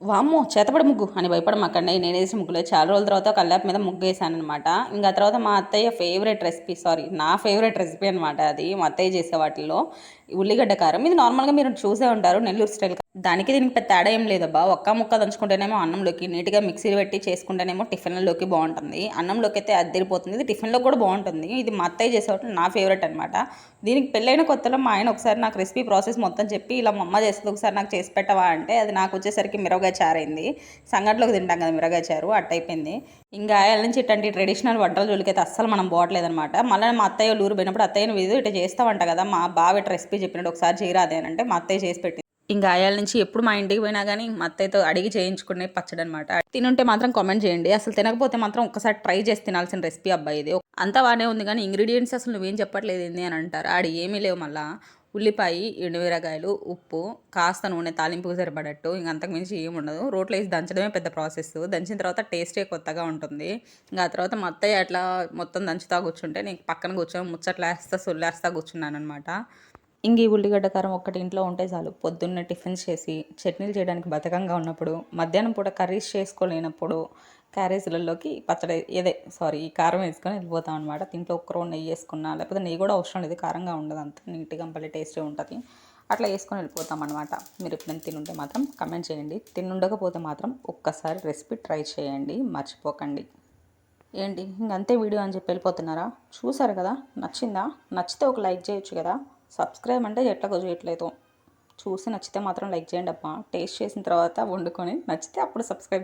వామ్మో! చేతబడి ముగ్గు అని భయపడమాకండి. నేనేసిన ముగ్గులే చాలా రోజుల తర్వాత కల్లాపు మీద ముగ్గేసాననమాట. ఇంక ఆ తర్వాత మా అత్తయ్య ఫేవరెట్ రెసిపీ నా ఫేవరెట్ రెసిపీ అనమాట అది. మా అత్తయ్య చేసే వాటిల్లో ఉల్లిగడ్డ కారం. ఇది నార్మల్‌గా మీరు చూసే ఉంటారు నెల్లూరు స్టైల్. దానికి దీనికి పెద్ద తేడా ఏం లేదబ్బా. ఒక్క ముక్క దంచుకుంటేనేమో అన్నంలోకి, నీట్‌గా మిక్సీ పెట్టి చేసుకుంటేనేమో టిఫిన్‌లలోకి బావుంటుంది. అన్నంలోకి అయితే అద్దిరిపోతుంది. ఇది టిఫిన్‌లో కూడా బావుంటుంది. ఇది మా అత్తయ్య చేసేవాటి నా ఫేవరెట్ అనమాట. దీనికి పెళ్ళైన కొత్తలో మా ఆయన ఒకసారి నాకు రెసిపీ ప్రాసెస్ మొత్తం చెప్పి, ఇలా మా అమ్మ చేస్తది ఒకసారి నాకు చేసి పెట్టవా అంటే, అది నాకు వచ్చేసరికి మిరపకాయ చారైంది. సంగట్లోకి తింటాం కదా మిరపకాయ చారు, అట్టయిపోయింది. ఇంకా ఆయాల నుంచి ఇట్లాంటి ట్రెడిషనల్ వంటల జోలికైతే అస్సలు మనం పోవట్లేదనమాట. మళ్ళీ మా అత్తయ్య ఊరు పోయినప్పుడు అత్తయ్య నువ్వు ఇది ఇట్లా చేస్తావంట కదా, మా బావ ఇట్లా రెసిపీ చెప్పినట్టు ఒకసారి చేయరాదే అని అంటే మా అత్తయ్య చేసి పెట్టింది. ఇంకా ఆయాల నుంచి ఎప్పుడు మా ఇంటికి పోయినా కానీ మా అత్తయ్యతో అడిగి చేయించుకునే పచ్చడి అనమాట. తినుంటే మాత్రం కామెంట్ చేయండి. అసలు తినకపోతే మాత్రం ఒకసారి ట్రై చేసి తినాల్సిన రెసిపీ అబ్బాయి ఇది. అంతా బాగానే ఉంది కానీ ఇంగ్రీడియంట్స్ అసలు నువ్వేం చెప్పట్లేదు ఏంది అని అంటారు. ఆడ ఏమీ లేవు. మళ్ళీ ఉల్లిపాయ, ఎండుమిరకాయలు, ఉప్పు, కాస్త నూనె, తాలింపుకు సరిపడట్టు, ఇంక అంతకుమించి ఏమి ఉండదు. రోట్లో వేసి దంచడమే పెద్ద ప్రాసెస్. దంచిన తర్వాత టేస్టే కొత్తగా ఉంటుంది. ఇంకా ఆ తర్వాత మా అత్తయ్య అట్లా మొత్తం దంచుతా కూర్చుంటే నేను పక్కన కూర్చొని ముచ్చట్లేస్తా సొల్లేస్తా కూర్చున్నాను అనమాట. ఇంక ఈ ఉల్లిగడ్డ కారం ఒక్కటి ఇంట్లో ఉంటే చాలు. పొద్దున్నే టిఫిన్స్ చేసి చట్నీలు చేయడానికి బద్ధకంగా ఉన్నప్పుడు, మధ్యాహ్నం పూట కర్రీస్ చేసుకోలేనప్పుడు క్యారేజీలలోకి పచ్చడి ఈ కారం వేసుకొని వెళ్ళిపోతాం అనమాట. దీంట్లో ఒక్క రోజు నెయ్యి వేసుకున్నా, లేకపోతే నెయ్యి కూడా అవసరం లేదు, కారంగా ఉండదు, అంత నీట్గా భలే టేస్టీ ఉంటుంది. అట్లా వేసుకొని వెళ్ళిపోతాం అనమాట. మీరు ఎప్పుడైనా తినుంటే మాత్రం కమెంట్ చేయండి. తినుండకపోతే మాత్రం ఒక్కసారి రెసిపీ ట్రై చేయండి, మర్చిపోకండి. ఏంటి ఇంకంతే వీడియో అని చెప్పి వెళ్ళిపోతున్నారా? చూసారు కదా, నచ్చిందా? నచ్చితే ఒక లైక్ చేయొచ్చు కదా. సబ్స్క్రైబ్ అంటే ఎట్లాగో చేయట్లేదు. చూసి నచ్చితే మాత్రం లైక్ చేయండి అబ్బా. టేస్ట్ చేసిన తర్వాత వండుకొని నచ్చితే అప్పుడు సబ్స్క్రైబ్